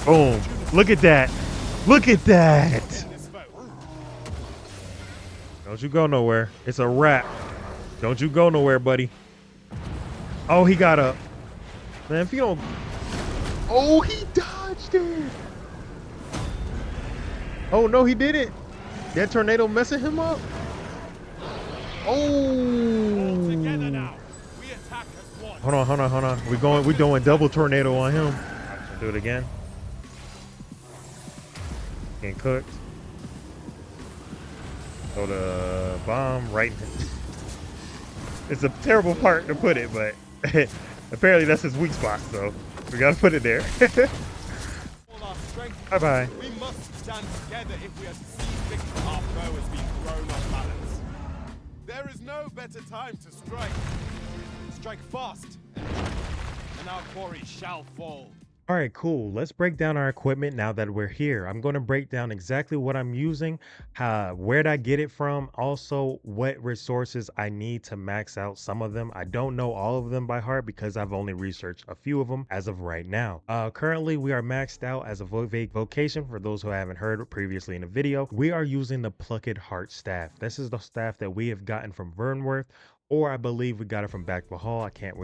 Boom. Look at that. Look at that. Don't you go nowhere. It's a wrap. Don't you go nowhere, buddy. Oh, he got up. Man, if you don't... Oh, he dodged it. Oh, no, he didn't. That tornado messing him up. Oh. Hold on. We're doing double tornado on him. Do it again. Getting cooked. Throw the bomb right in. It's a terrible part to put it, but apparently that's his weak spot, so we gotta put it there. Bye-bye. We must stand together if we are to see victory. Our foe has been thrown off balance. There is no better time to strike. Strike fast, and our quarry shall fall. All right, cool. Let's break down our equipment now that we're here. I'm going to break down exactly what I'm using, where'd I get it from, also what resources I need to max out some of them. I don't know all of them by heart because I've only researched a few of them as of right now. Currently, we are maxed out as a vocation. For those who haven't heard previously in the video, we are using the Plucked Heart staff. This is the staff that we have gotten from Vernworth, or I believe we got it from Backville Hall. I can't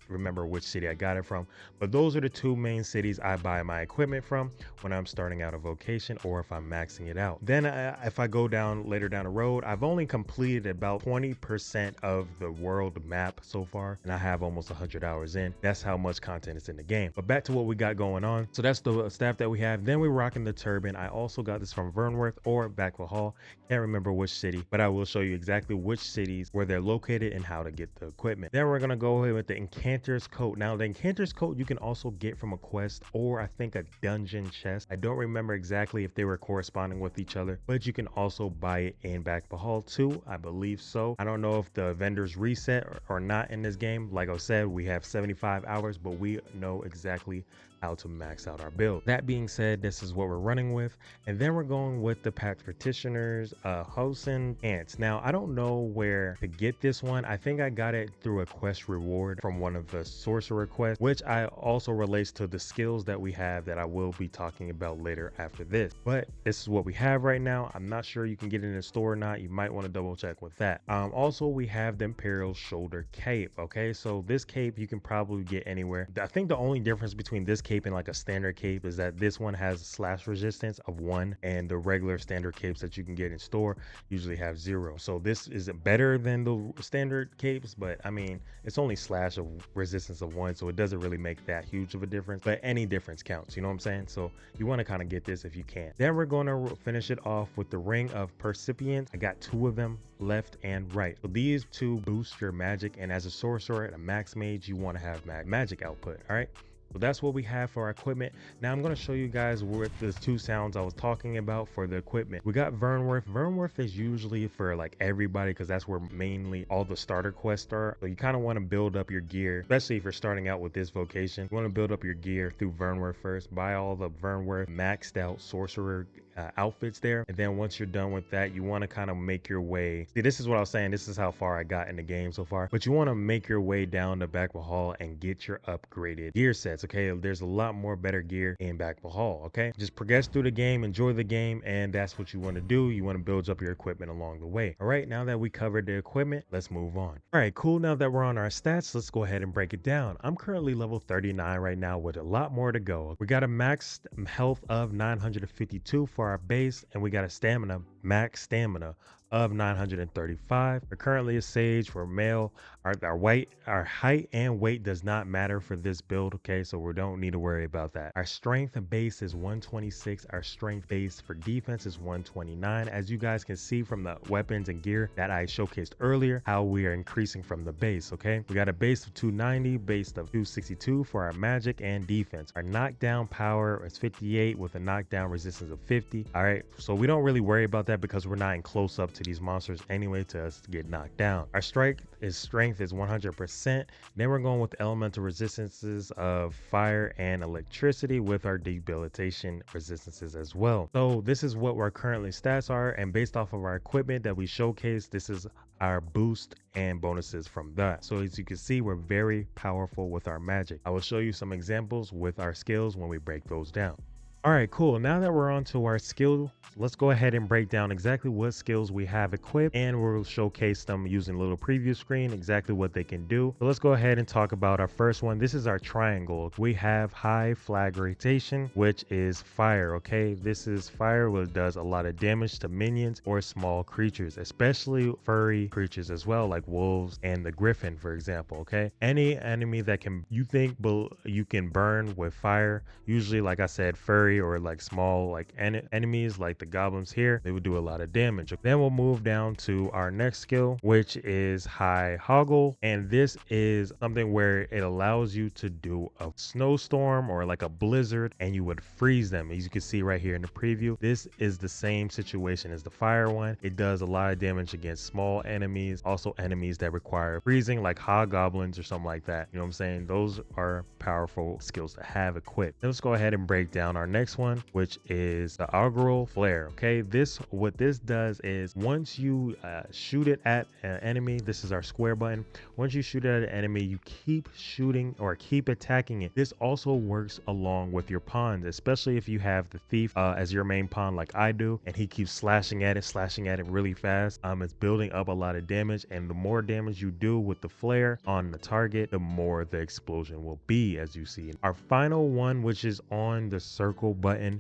remember which city I got it from, but those are the two main cities I buy my equipment from when I'm starting out a vocation or if I'm maxing it out. Then if I go down later down the road, I've only completed about 20% of the world map so far, and I have almost 100 hours in. That's how much content is in the game. But back to what we got going on. So that's the staff that we have. Then we're rocking the turban. I also got this from Vernworth or Backville Hall. Can't remember which city, but I will show you exactly which cities, where they're located, and how to get the equipment. Then we're gonna go ahead with the Incanter's Coat. Now the Incanter's Coat you can also get from a quest or I think a dungeon chest. I don't remember exactly if they were corresponding with each other, but you can also buy it in Backville Hall too. I believe so. I don't know if the vendors reset or not in this game. Like I said, we have 75 hours, but we know exactly how to max out our build. That being said, this is what we're running with, and then we're going with the Pact Petitioners, Hosen Ants. Now I don't know where to get this one. I think I got it through a quest reward from one of the sorcerer quests, which I also relates to the skills that we have that I will be talking about later after this. But this is what we have right now. I'm not sure you can get it in the store or not. You might want to double check with that. Also we have the Imperial Shoulder Cape. Okay, so this cape you can probably get anywhere. I think the only difference between this cape and like a standard cape is that this one has slash resistance of 1, and the regular standard capes that you can get in store usually have 0. So this is better than the standard capes, but I mean it's only slash of resistance of 1, so it doesn't really make that huge of a difference, but any difference counts, you know what I'm saying? So you want to kind of get this if you can. Then we're going to finish it off with the Ring of Percipience. I got 2 of them, left and right. So these 2 boost your magic, and as a sorcerer and a max mage you want to have magic output. All right, so that's what we have for our equipment. Now I'm going to show you guys what the 2 sounds I was talking about for the equipment. We got Vernworth. Vernworth is usually for like everybody because that's where mainly all the starter quests are. So you kind of want to build up your gear, especially if you're starting out with this vocation. You want to build up your gear through Vernworth first. Buy all the Vernworth maxed out sorcerer outfits there, and then once you're done with that, you want to kind of make your way. See, this is what I was saying, this is how far I got in the game so far, but you want to make your way down to Backville Hall and get your upgraded gear sets. Okay, there's a lot more better gear in Backville Hall. Okay, just progress through the game, enjoy the game, and that's what you want to do. You want to build up your equipment along the way. All right, now that we covered the equipment, let's move on. All right, cool. Now that we're on our stats, let's go ahead and break it down. I'm currently level 39 right now with a lot more to go. We got a max health of 952 for our base, and we got a max stamina of 935. We're currently a sage. For male. Our height and weight does not matter for this build. Okay, so we don't need to worry about that. Our strength base is 126. Our strength base for defense is 129. As you guys can see from the weapons and gear that I showcased earlier, how we are increasing from the base. Okay, we got a base of 290, base of 262 for our magic and defense. Our knockdown power is 58 with a knockdown resistance of 50. All right, so we don't really worry about that because we're not in close up to these monsters anyway to us to get knocked down. Our strength is 100%. Then we're going with elemental resistances of fire and electricity with our debilitation resistances as well. So this is what our currently stats are, and based off of our equipment that we showcased, this is our boost and bonuses from that. So as you can see, we're very powerful with our magic. I will show you some examples with our skills when we break those down. All right, cool. Now that we're on to our skill, let's go ahead and break down exactly what skills we have equipped, and we'll showcase them using a little preview screen, exactly what they can do. So let's go ahead and talk about our first one. This is our triangle. We have high flagration, which is fire, okay? This is fire, which does a lot of damage to minions or small creatures, especially furry creatures as well, like wolves and the griffin, for example, okay? Any enemy that can you can burn with fire, usually, like I said, furry or like small like enemies like the goblins here, they would do a lot of damage. Then we'll move down to our next skill, which is high hoggle, and this is something where it allows you to do a snowstorm or like a blizzard and you would freeze them. As you can see right here in the preview, this is the same situation as the fire one. It does a lot of damage against small enemies, also enemies that require freezing like hobgoblins or something like that. You know what I'm saying? Those are powerful skills to have equipped. Let's go ahead and break down our next one, which is the augural flare. Okay, what this does is once you shoot it at an enemy, this is our square button. Once you shoot it at an enemy, you keep shooting or keep attacking it. This also works along with your pawns, especially if you have the thief as your main pawn like I do, and he keeps slashing at it really fast. It's building up a lot of damage, and the more damage you do with the flare on the target, the more the explosion will be, as you see. Our final one, which is on the circle button,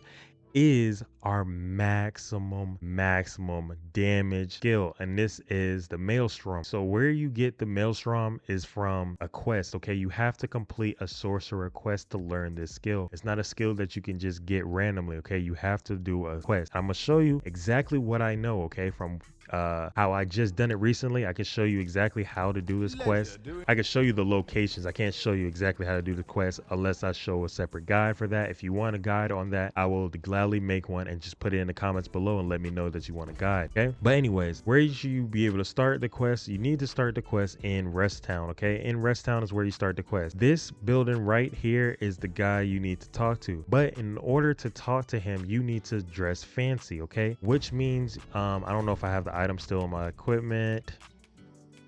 is our maximum damage skill, and this is the Maelstrom. So where you get the Maelstrom is from a quest. Okay, you have to complete a sorcerer quest to learn this skill. It's not a skill that you can just get randomly. Okay, you have to do a quest. I'm gonna show you exactly what I know, okay, from how I just done it recently. I can show you exactly how to do this quest. I can show you the locations. I can't show you exactly how to do the quest unless I show a separate guide for that. If you want a guide on that, I will gladly make one and just put it in the comments below and let me know that you want a guide. Okay, but anyways, where should you be able to start the quest? You need to start the quest in Rest Town. Okay, in Rest Town is where you start the quest. This building right here is the guy you need to talk to, but in order to talk to him, you need to dress fancy. Okay, which means I don't know if I have the item still in my equipment.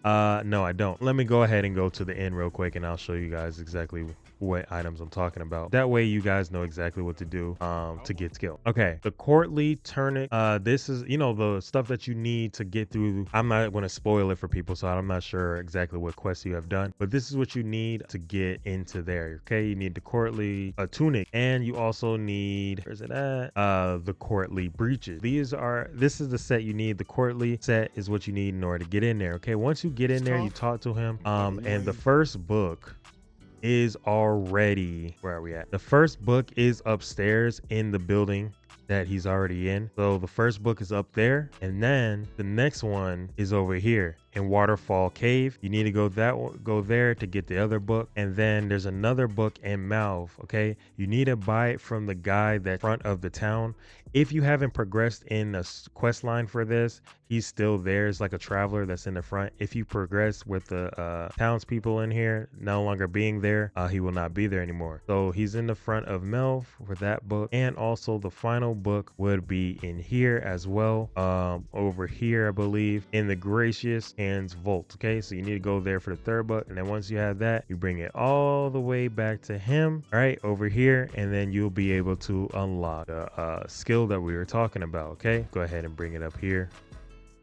No, I don't. Let me go ahead and go to the end real quick and I'll show you guys exactly what items I'm talking about. That way you guys know exactly what to do to get skill. Okay, the courtly turnip. This is, you know, the stuff that you need to get through. I'm not going to spoil it for people, so I'm not sure exactly what quests you have done, but this is what you need to get into there. Okay, you need the courtly tunic, and you also need, where's it at? The courtly breeches. This is the set you need. The courtly set is what you need in order to get in there. Okay, once you get in there, you talk to him, and the first book is already, where are we at? The first book is upstairs in the building that he's already in. So the first book is up there, and then the next one is over here in Waterfall Cave. You need to go there to get the other book, and then there's another book in Malv. Okay, you need to buy it from the guy that's front of the town. If you haven't progressed in a quest line for this, he's still there. It's like a traveler that's in the front. If you progress with the townspeople in here no longer being there, he will not be there anymore. So he's in the front of Melv for that book, and also the final book would be in here as well, over here I believe in the Gracious Hands Vault. Okay, so you need to go there for the third book, and then once you have that, you bring it all the way back to him, all right, over here, and then you'll be able to unlock the skill that we were talking about. Okay, go ahead and bring it up here.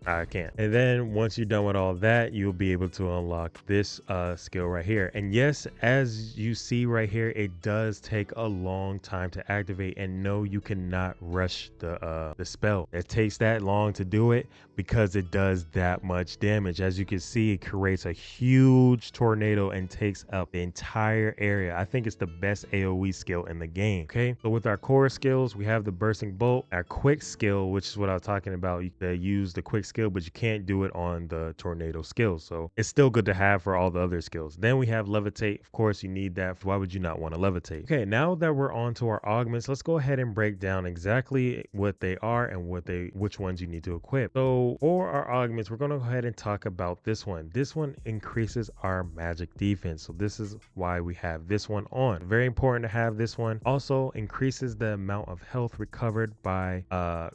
I can't. And then once you're done with all that, you'll be able to unlock this skill right here. And yes, as you see right here, it does take a long time to activate, and no, you cannot rush the spell. It takes that long to do it because it does that much damage. As you can see, it creates a huge tornado and takes up the entire area. I think it's the best AoE skill in the game. Okay, so with our core skills, we have the bursting bolt, our quick skill, which is what I was talking about. You can use the quick skill, but you can't do it on the tornado skill, so it's still good to have for all the other skills. Then we have levitate. Of course you need that. Why would you not want to levitate? Okay, now that we're on to our augments, let's go ahead and break down exactly what they are and which ones you need to equip. So for our augments, we're going to go ahead and talk about this one. This one increases our magic defense, so this is why we have this one on. Very important to have this one. Also increases the amount of health recovered by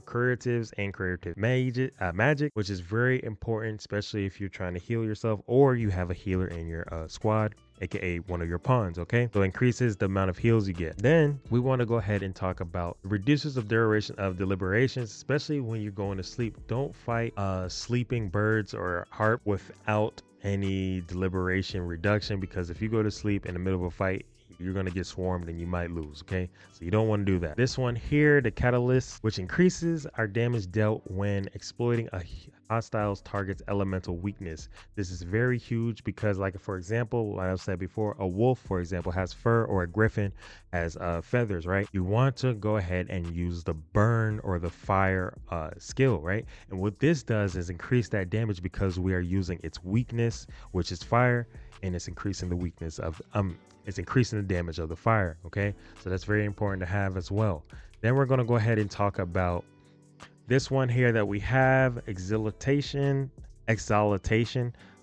curatives and creative magic magic, which is very important, especially if you're trying to heal yourself or you have a healer in your squad, aka one of your pawns. Okay, so increases the amount of heals you get. Then we want to go ahead and talk about reduces of duration of deliberations, especially when you're going to sleep. Don't fight sleeping birds or harp without any deliberation reduction, because if you go to sleep in the middle of a fight, you're going to get swarmed and you might lose. Okay, so you don't want to do that. This one here, the catalyst, which increases our damage dealt when exploiting a hostile's target's elemental weakness. This is very huge because, like, for example, like I said before, a wolf, for example, has fur, or a griffin has feathers, right? You want to go ahead and use the burn or the fire skill, right? And what this does is increase that damage because we are using its weakness, which is fire, and it's increasing the weakness of it's increasing the damage of the fire. Okay, so that's very important to have as well. Then we're going to go ahead and talk about this one here that we have, exaltation.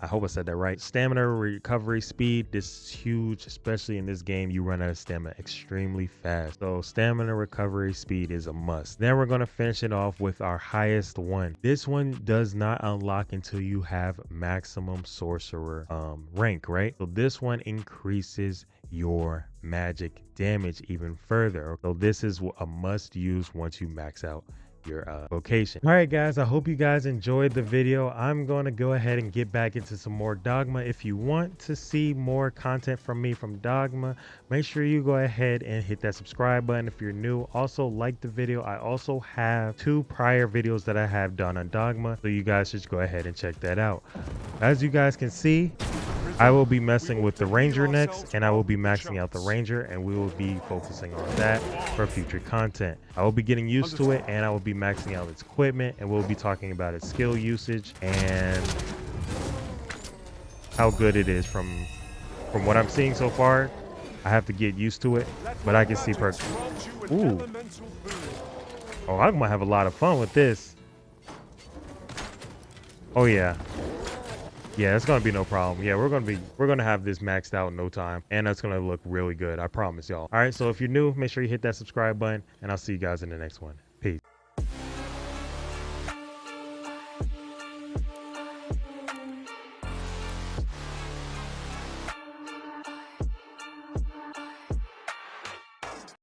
I hope I said that right. Stamina recovery speed. This is huge, especially in this game. You run out of stamina extremely fast, so stamina recovery speed is a must. Then we're going to finish it off with our highest one. This one does not unlock until you have maximum sorcerer rank, right? So this one increases your magic damage even further. So this is a must use once you max out your vocation. All right, guys, I hope you guys enjoyed the video. I'm going to go ahead and get back into some more Dogma. If you want to see more content from me from Dogma, make sure you go ahead and hit that subscribe button if you're new. Also, like the video. I also have 2 prior videos that I have done on Dogma, so you guys should go ahead and check that out. As you guys can see, I will be messing with the Ranger next, and I will be maxing out the Ranger, and we will be focusing on that for future content. I will be getting used to it, and I will be maxing out its equipment, and we'll be talking about its skill usage and how good it is from what I'm seeing so far. I have to get used to it, but I can see Ooh. Oh, I'm gonna have a lot of fun with this. Oh yeah. Yeah, it's gonna be no problem. Yeah, we're gonna have this maxed out in no time, and that's gonna look really good. I promise y'all. All right, so if you're new, make sure you hit that subscribe button, and I'll see you guys in the next one. Peace.